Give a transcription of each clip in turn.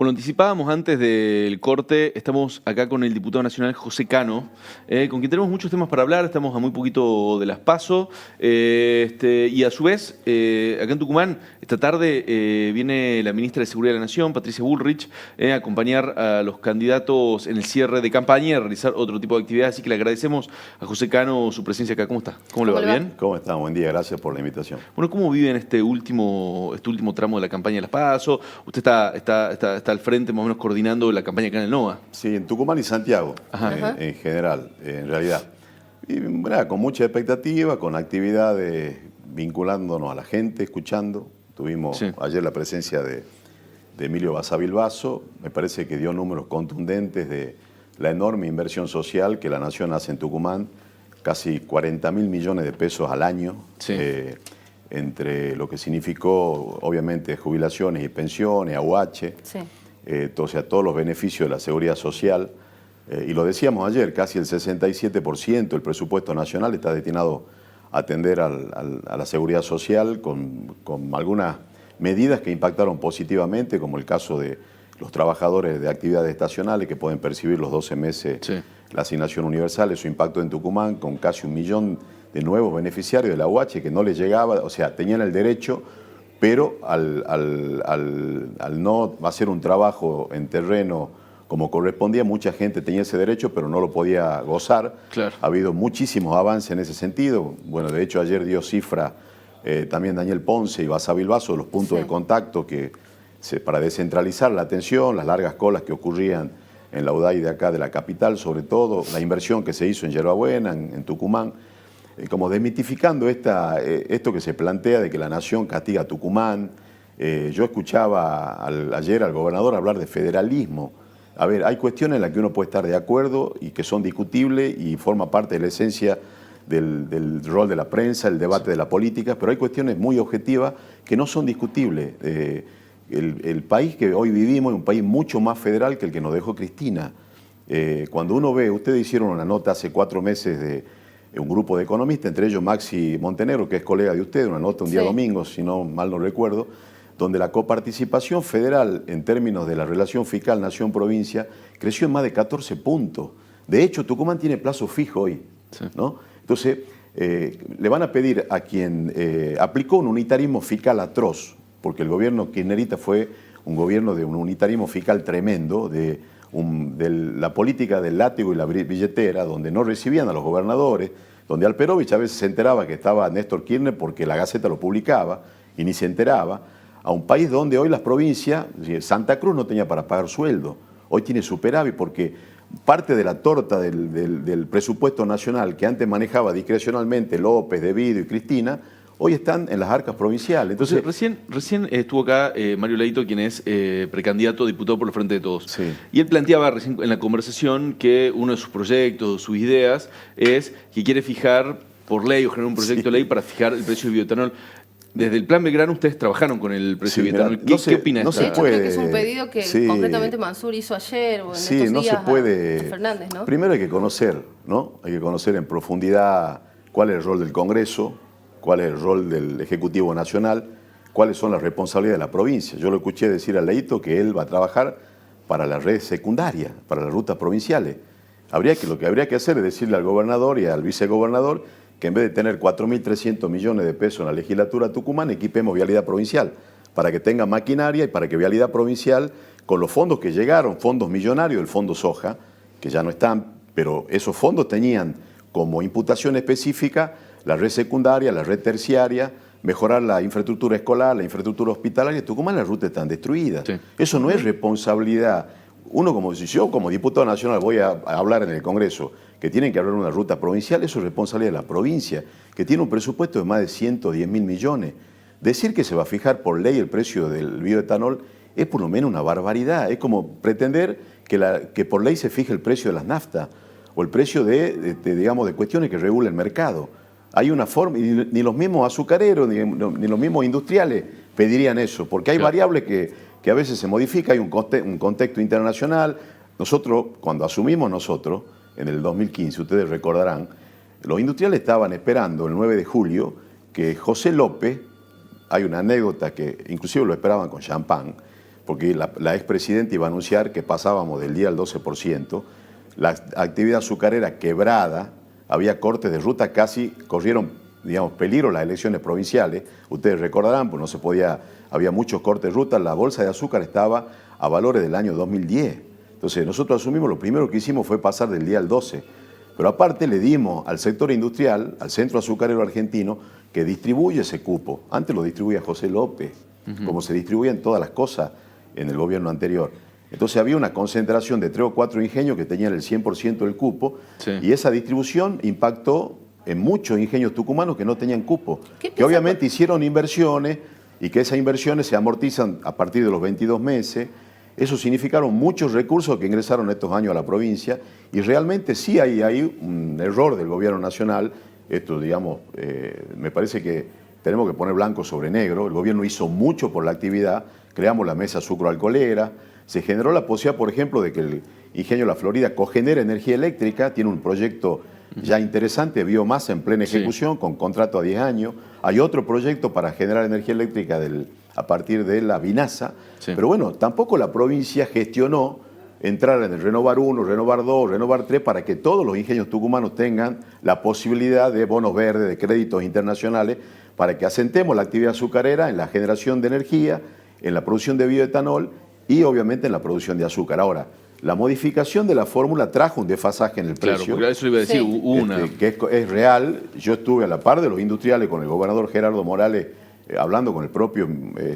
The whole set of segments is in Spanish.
Bueno, anticipábamos antes del corte, estamos acá con el diputado nacional José Cano, con quien tenemos muchos temas para hablar, estamos a muy poquito de las PASO, y a su vez, acá en Tucumán, esta tarde viene la ministra de Seguridad de la Nación, Patricia Bullrich, a acompañar a los candidatos en el cierre de campaña y a realizar otro tipo de actividades, así que le agradecemos a José Cano su presencia acá. ¿Cómo está? ¿Cómo le va? ¿Bien? ¿Cómo está? Buen día, gracias por la invitación. Bueno, ¿cómo viven este último tramo de la campaña de las PASO? Usted está al frente, más o menos, coordinando la campaña acá en el NOA. Sí, en Tucumán y Santiago, en general, en realidad. Y bueno, con mucha expectativa, con actividades vinculándonos a la gente, escuchando. Tuvimos ayer la presencia de Emilio Basavilbaso. Me parece que dio números contundentes de la enorme inversión social que la Nación hace en Tucumán, casi 40.000 millones de pesos al año, entre lo que significó, obviamente, jubilaciones y pensiones, AUH, todos los beneficios de la seguridad social. Y lo decíamos ayer, casi el 67% del presupuesto nacional está destinado a atender a la seguridad social con algunas medidas que impactaron positivamente, como el caso de los trabajadores de actividades estacionales que pueden percibir los 12 meses la asignación universal. Eso impactó en Tucumán con casi 1 millón de nuevos beneficiarios de la UH que no les llegaba, o sea, tenían el derecho, pero al no hacer un trabajo en terreno como correspondía, mucha gente tenía ese derecho, pero no lo podía gozar. Claro. Ha habido muchísimos avances en ese sentido. Bueno, de hecho, ayer dio cifra también Daniel Ponce y Basavilbaso de los puntos de contacto para descentralizar la atención, las largas colas que ocurrían en la UDAI de acá, de la capital, sobre todo, la inversión que se hizo en Yerbabuena, en Tucumán, como desmitificando esto que se plantea de que la Nación castiga a Tucumán. Yo escuchaba ayer al gobernador hablar de federalismo. A ver, hay cuestiones en las que uno puede estar de acuerdo y que son discutibles y forma parte de la esencia del rol de la prensa, el debate de la política, pero hay cuestiones muy objetivas que no son discutibles. El país que hoy vivimos es un país mucho más federal que el que nos dejó Cristina. Cuando uno ve, ustedes hicieron una nota hace 4 meses de un grupo de economistas, entre ellos Maxi Montenegro, que es colega de ustedes, una nota un día domingo, si no mal no recuerdo, donde la coparticipación federal en términos de la relación fiscal nación-provincia creció en más de 14 puntos. De hecho, Tucumán tiene plazo fijo hoy, ¿no? Entonces, le van a pedir a quien aplicó un unitarismo fiscal atroz, porque el gobierno kirchnerista fue un gobierno de un unitarismo fiscal tremendo, de la política del látigo y la billetera, donde no recibían a los gobernadores, donde Alperovich a veces se enteraba que estaba Néstor Kirchner porque la Gaceta lo publicaba y ni se enteraba, a un país donde hoy las provincias, Santa Cruz no tenía para pagar sueldo, hoy tiene superávit porque parte de la torta del presupuesto nacional que antes manejaba discrecionalmente López, De Vido y Cristina, hoy están en las arcas provinciales. Entonces, recién estuvo acá Mario Leito, quien es precandidato a diputado por el Frente de Todos. Sí. Y él planteaba recién en la conversación que uno de sus proyectos, sus ideas, es que quiere fijar por ley o generar un proyecto de ley para fijar el precio del bioetanol. Desde el Plan Belgrano ustedes trabajaron con el precio del bioetanol. ¿Qué opina no esta? se puede. Creo que es un pedido que concretamente Mansur hizo ayer o en estos días no se puede. a Fernández, ¿no? Primero hay que conocer, ¿no? Hay que conocer en profundidad cuál es el rol del Congreso, cuál es el rol del Ejecutivo Nacional, cuáles son las responsabilidades de la provincia. Yo lo escuché decir a Leito que él va a trabajar para la red secundaria, para las rutas provinciales. Lo que habría que hacer es decirle al gobernador y al vicegobernador que en vez de tener 4.300 millones de pesos en la legislatura Tucumán, equipemos Vialidad Provincial, para que tenga maquinaria y para que Vialidad Provincial, con los fondos que llegaron, fondos millonarios, el Fondo Soja, que ya no están, pero esos fondos tenían como imputación específica la red secundaria, la red terciaria, mejorar la infraestructura escolar, la infraestructura hospitalaria. Tucumán las rutas están destruidas. Eso no es responsabilidad. Yo como diputado nacional voy a hablar en el Congreso que tienen que haber una ruta provincial, eso es responsabilidad de la provincia, que tiene un presupuesto de más de 110.000 millones. Decir que se va a fijar por ley el precio del bioetanol es por lo menos una barbaridad. Es como pretender que por ley se fije el precio de las naftas o el precio de cuestiones que regula el mercado. Hay una forma, y ni los mismos azucareros ni los mismos industriales pedirían eso, porque hay variables que a veces se modifican, hay un contexto internacional. Nosotros, cuando asumimos en el 2015, ustedes recordarán, los industriales estaban esperando el 9 de julio que José López, hay una anécdota que inclusive lo esperaban con champán, porque la expresidenta iba a anunciar que pasábamos del 10 al 12%, la actividad azucarera quebrada, había cortes de ruta, casi corrieron, digamos, peligro las elecciones provinciales. Ustedes recordarán, pues no se podía, había muchos cortes de ruta, la bolsa de azúcar estaba a valores del año 2010. Entonces nosotros asumimos, lo primero que hicimos fue pasar del 10 al 12. Pero aparte le dimos al sector industrial, al Centro Azucarero Argentino, que distribuye ese cupo. Antes lo distribuía José López, como se distribuían todas las cosas en el gobierno anterior. Entonces había una concentración de 3 o 4 ingenios que tenían el 100% del cupo, y esa distribución impactó en muchos ingenios tucumanos que no tenían cupo, que obviamente hicieron inversiones y que esas inversiones se amortizan a partir de los 22 meses. Eso significaron muchos recursos que ingresaron estos años a la provincia, y realmente sí hay un error del gobierno nacional. Esto, digamos, me parece que tenemos que poner blanco sobre negro. El gobierno hizo mucho por la actividad, creamos la mesa sucroalcoholera, se generó la posibilidad, por ejemplo, de que el ingenio La Florida cogenere energía eléctrica, tiene un proyecto ya interesante, biomasa en plena ejecución, con contrato a 10 años. Hay otro proyecto para generar energía eléctrica a partir de la Vinaza. Pero bueno, tampoco la provincia gestionó entrar en el Renovar 1, Renovar 2, Renovar 3, para que todos los ingenios tucumanos tengan la posibilidad de bonos verdes, de créditos internacionales, para que asentemos la actividad azucarera en la generación de energía, en la producción de bioetanol y obviamente en la producción de azúcar. Ahora, la modificación de la fórmula trajo un desfasaje en el precio. Claro, porque eso le iba a decir, una. Que es real. Yo estuve a la par de los industriales con el gobernador Gerardo Morales, hablando con el propio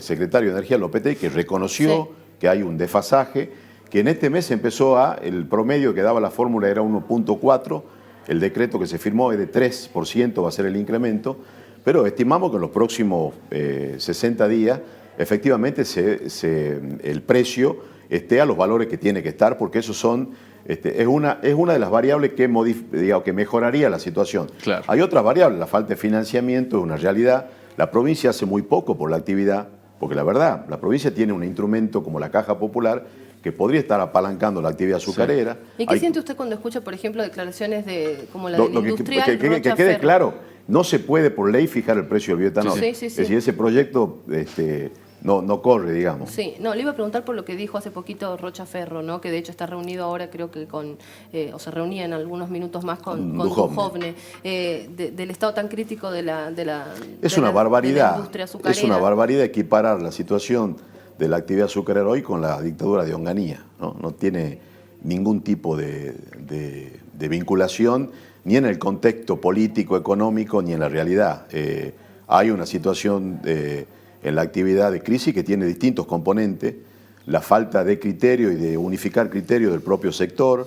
secretario de Energía, Lopetegui, que reconoció que hay un desfasaje, que en este mes empezó el promedio que daba la fórmula era 1.4, el decreto que se firmó es de 3%, va a ser el incremento, pero estimamos que en los próximos 60 días efectivamente el precio esté a los valores que tiene que estar, porque esos son, es una de las variables que mejoraría la situación. Claro. Hay otras variables, la falta de financiamiento es una realidad. La provincia hace muy poco por la actividad, porque la verdad, la provincia tiene un instrumento como la Caja Popular que podría estar apalancando la actividad azucarera. ¿Y qué siente usted cuando escucha, por ejemplo, declaraciones como la del industrial? Que quede claro, no se puede por ley fijar el precio del bioetanol. Sí. Es decir, ese proyecto no corre, digamos. Sí, no, le iba a preguntar por lo que dijo hace poquito Rocha Ferro, ¿no? Que de hecho está reunido ahora, creo que o se reunía en algunos minutos más con Duhovne, del estado tan crítico de la Es una barbaridad. Industria azucarera. Es una barbaridad equiparar la situación de la actividad azucarera hoy con la dictadura de Onganía, ¿no? No tiene ningún tipo de vinculación, ni en el contexto político, económico, ni en la realidad. Hay una situación en la actividad de crisis que tiene distintos componentes, la falta de criterio y de unificar criterio del propio sector,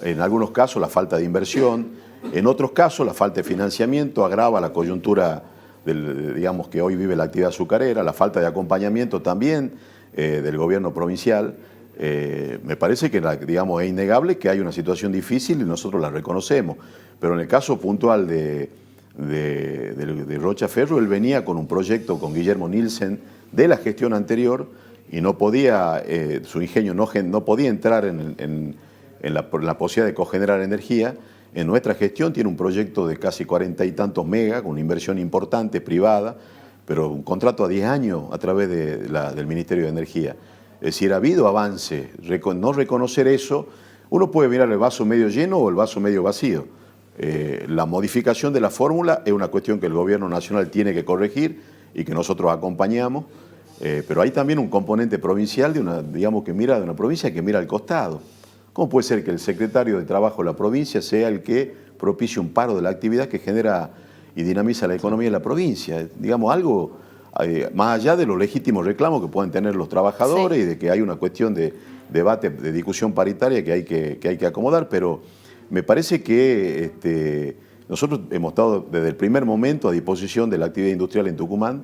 en algunos casos la falta de inversión, en otros casos la falta de financiamiento agrava la coyuntura digamos, que hoy vive la actividad azucarera, la falta de acompañamiento también del gobierno provincial. Me parece que, digamos, es innegable que hay una situación difícil y nosotros la reconocemos, pero en el caso puntual de Rocha Ferro, él venía con un proyecto con Guillermo Nielsen de la gestión anterior y no podía, su ingenio no podía entrar en la posibilidad de cogenerar energía. En nuestra gestión tiene un proyecto de casi 40 y tantos megas, con una inversión importante, privada, pero un contrato a 10 años a través del Ministerio de Energía. Es decir, ha habido avance. No reconocer eso, uno puede mirar el vaso medio lleno o el vaso medio vacío. La modificación de la fórmula es una cuestión que el gobierno nacional tiene que corregir y que nosotros acompañamos, pero hay también un componente provincial de una provincia que mira al costado. ¿Cómo puede ser que el secretario de Trabajo de la provincia sea el que propicie un paro de la actividad que genera y dinamiza la economía de la provincia? Digamos, algo más allá de los legítimos reclamos que pueden tener los trabajadores y de que hay una cuestión de debate, de discusión paritaria que hay que acomodar, pero me parece que nosotros hemos estado desde el primer momento a disposición de la actividad industrial en Tucumán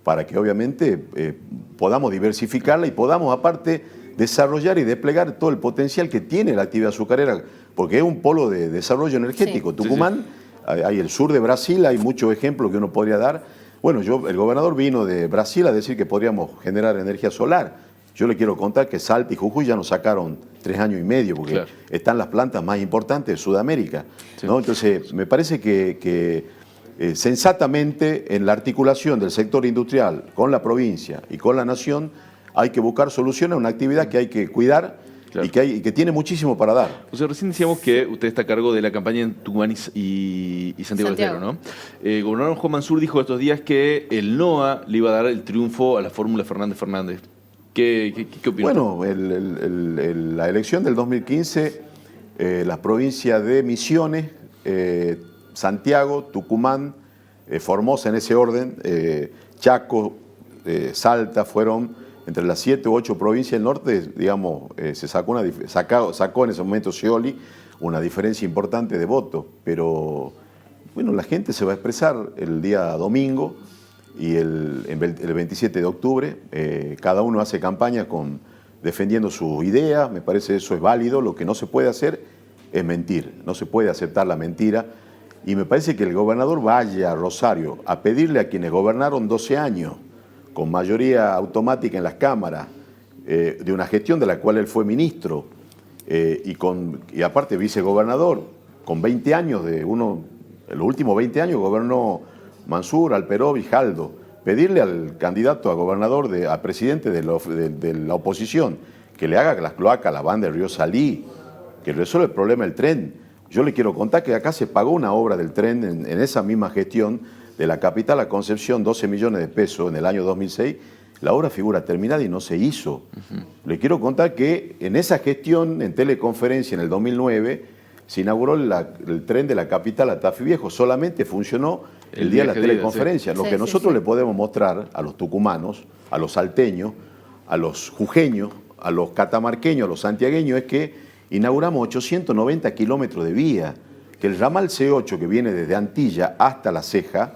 para que obviamente podamos diversificarla y podamos aparte desarrollar y desplegar todo el potencial que tiene la actividad azucarera, porque es un polo de desarrollo energético. Tucumán, hay el sur de Brasil, hay muchos ejemplos que uno podría dar. Bueno, el gobernador vino de Brasil a decir que podríamos generar energía solar. Yo le quiero contar que Salta y Jujuy ya nos sacaron 3 años y medio, porque están las plantas más importantes de Sudamérica, ¿no? Entonces, me parece que sensatamente en la articulación del sector industrial con la provincia y con la nación hay que buscar soluciones a una actividad que hay que cuidar. Claro. Y que tiene muchísimo para dar. O sea, recién decíamos que usted está a cargo de la campaña en Tucumán y Santiago del Estero, ¿no? El gobernador Juan Mansur dijo estos días que el NOA le iba a dar el triunfo a la fórmula Fernández-Fernández. ¿Qué opina? Bueno, la elección del 2015, las provincias de Misiones, Santiago, Tucumán, Formosa en ese orden, Chaco, Salta, fueron entre las 7 u 8 provincias del norte, digamos, se sacó en ese momento Scioli una diferencia importante de votos, pero bueno, la gente se va a expresar el día domingo y el 27 de octubre, cada uno hace campaña defendiendo su idea, me parece eso es válido, lo que no se puede hacer es mentir, no se puede aceptar la mentira, y me parece que el gobernador vaya a Rosario a pedirle a quienes gobernaron 12 años, con mayoría automática en las cámaras, de una gestión de la cual él fue ministro, y aparte vicegobernador, con 20 años, en los últimos 20 años gobernó Mansur, Alperó, Jaldo, pedirle al candidato a gobernador, a presidente de la oposición, que le haga las cloacas a la banda de Río Salí, que resuelva el problema del tren. Yo le quiero contar que acá se pagó una obra del tren en esa misma gestión, de la capital a Concepción, 12 millones de pesos en el año 2006, la obra figura terminada y no se hizo. Le quiero contar que en esa gestión, en teleconferencia en el 2009, se inauguró el tren de la capital a Tafí Viejo, solamente funcionó el día de la teleconferencia. Lo que nosotros le podemos mostrar a los tucumanos, a los salteños, a los jujeños, a los catamarqueños, a los santiagueños, es que inauguramos 890 kilómetros de vía, que el ramal C8 que viene desde Antilla hasta La Ceja,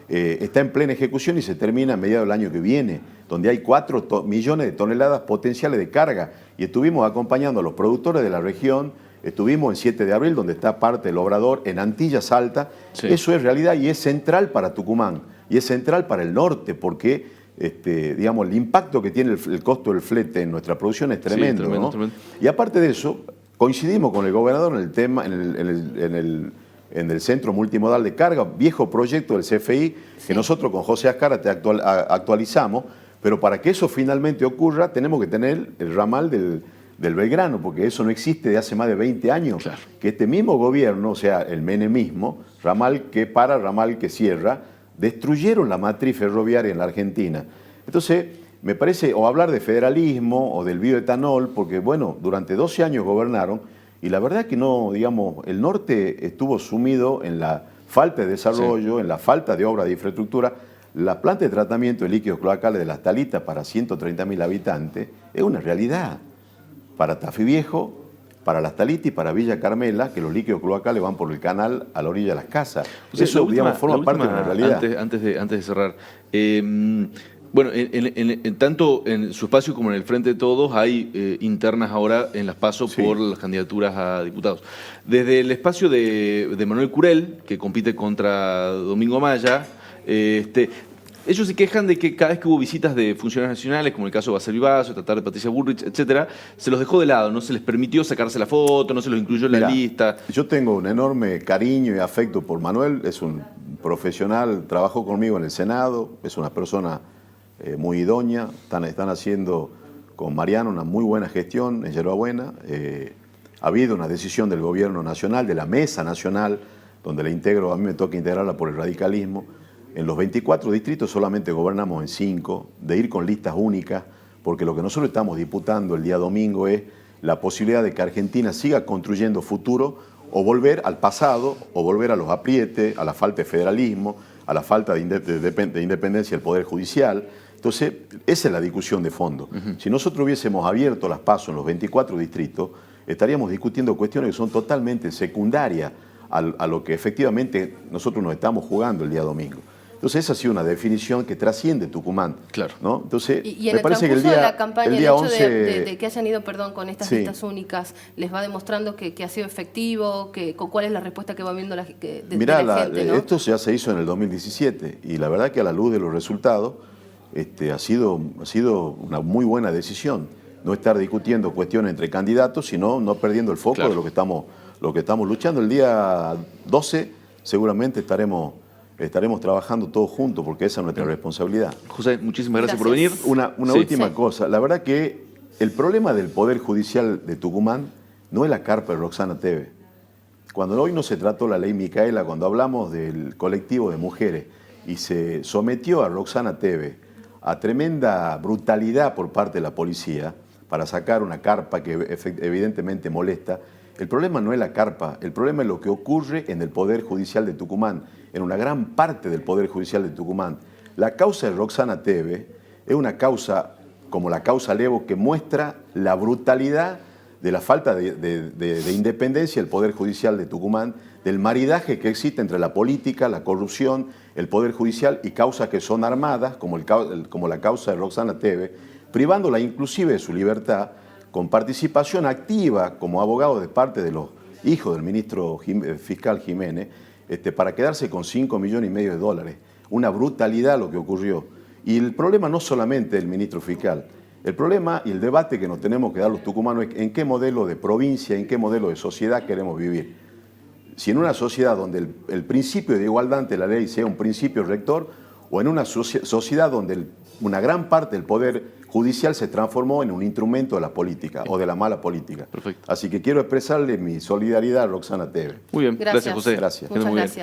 está en plena ejecución y se termina a mediados del año que viene, donde hay 4 millones de toneladas potenciales de carga. Y estuvimos acompañando a los productores de la región, estuvimos en 7 de abril, donde está parte del obrador, en Antilla, Salta. Sí. Eso es realidad y es central para Tucumán, y es central para el norte, porque digamos, el impacto que tiene el costo del flete en nuestra producción es tremendo. Sí, tremendo, ¿no? Tremendo. Y aparte de eso, coincidimos con el gobernador en el tema, en el Centro Multimodal de Carga, viejo proyecto del CFI, que nosotros con José Azcárate actualizamos, pero para que eso finalmente ocurra tenemos que tener el ramal del Belgrano, porque eso no existe de hace más de 20 años. Claro. Que este mismo gobierno, o sea, el menemismo, ramal que para, ramal que cierra, destruyeron la matriz ferroviaria en la Argentina. Entonces, me parece, o hablar de federalismo o del bioetanol, porque bueno, durante 12 años gobernaron, y la verdad que no, digamos, el norte estuvo sumido en la falta de desarrollo, sí, en la falta de obra de infraestructura. La planta de tratamiento de líquidos cloacales de Las Talitas para 130.000 habitantes es una realidad. Para Tafí Viejo, para Las Talitas y para Villa Carmela, que los líquidos cloacales van por el canal a la orilla de las casas. O sea, eso, digamos, forma parte de una realidad. Antes de cerrar, bueno, tanto en su espacio como en el Frente de Todos hay internas ahora en las PASO, sí, por las candidaturas a diputados. Desde el espacio de Manuel Curel, que compite contra Domingo Amaya, ellos se quejan de que cada vez que hubo visitas de funcionarios nacionales, como el caso de Basavilbaso, tratar de Patricia Bullrich, etcétera, se los dejó de lado, no se les permitió sacarse la foto, no se los incluyó en la lista. Yo tengo un enorme cariño y afecto por Manuel, es un profesional, trabajó conmigo en el Senado, es una persona muy idónea, están haciendo con Mariano una muy buena gestión en Yerbabuena. Ha habido una decisión del gobierno nacional, de la mesa nacional, donde la integro, a mí me toca integrarla por el radicalismo. En los 24 distritos solamente gobernamos en 5, de ir con listas únicas, porque lo que nosotros estamos disputando el día domingo es la posibilidad de que Argentina siga construyendo futuro, o volver al pasado, o volver a los aprietes, a la falta de federalismo, a la falta de independencia del Poder Judicial. Entonces, esa es la discusión de fondo. Si nosotros hubiésemos abierto las PASO en los 24 distritos, estaríamos discutiendo cuestiones que son totalmente secundarias a lo que efectivamente nosotros nos estamos jugando el día domingo. Entonces, esa ha sido una definición que trasciende Tucumán. Claro. ¿No? Entonces, y en me parece que el día, de la campaña, el día hecho 11... de que hayan ido, con estas sí, listas únicas, ¿les va demostrando que ha sido efectivo? ¿Cuál es la respuesta que va viendo de Mirá, la gente? ¿No? Esto ya se hizo en el 2017 y la verdad que a la luz de los resultados ha sido una muy buena decisión. No estar discutiendo cuestiones entre candidatos, sino no perdiendo el foco, claro, de lo que estamos luchando. El día 12 seguramente estaremos estaremos trabajando todos juntos porque esa es nuestra responsabilidad. José, muchísimas gracias por venir. Una Sí. última cosa. La verdad que el problema del Poder Judicial de Tucumán no es la carpa de Roxana Teve. Cuando hoy no se trató la ley Micaela, cuando hablamos del colectivo de mujeres y se sometió a Roxana Teve a tremenda brutalidad por parte de la policía para sacar una carpa que evidentemente molesta, el problema no es la carpa, el problema es lo que ocurre en el Poder Judicial de Tucumán, en una gran parte del Poder Judicial de Tucumán. La causa de Roxana Teve es una causa, como la causa Levo, que muestra la brutalidad de la falta de independencia del Poder Judicial de Tucumán, del maridaje que existe entre la política, la corrupción, el Poder Judicial y causas que son armadas, como la causa de Roxana Teve, privándola inclusive de su libertad, con participación activa como abogado de parte de los hijos del ministro fiscal Jiménez, para quedarse con $5,5 millones. Una brutalidad lo que ocurrió. Y el problema no solamente del ministro fiscal, el problema y el debate que nos tenemos que dar los tucumanos es en qué modelo de provincia, en qué modelo de sociedad queremos vivir. Si en una sociedad donde el principio de igualdad ante la ley sea un principio rector, o en una sociedad donde una gran parte del poder judicial se transformó en un instrumento de la política o de la mala política. Perfecto. Así que quiero expresarle mi solidaridad a Roxana Teve. Muy bien, gracias José. Gracias. Muchas Muy bien. gracias.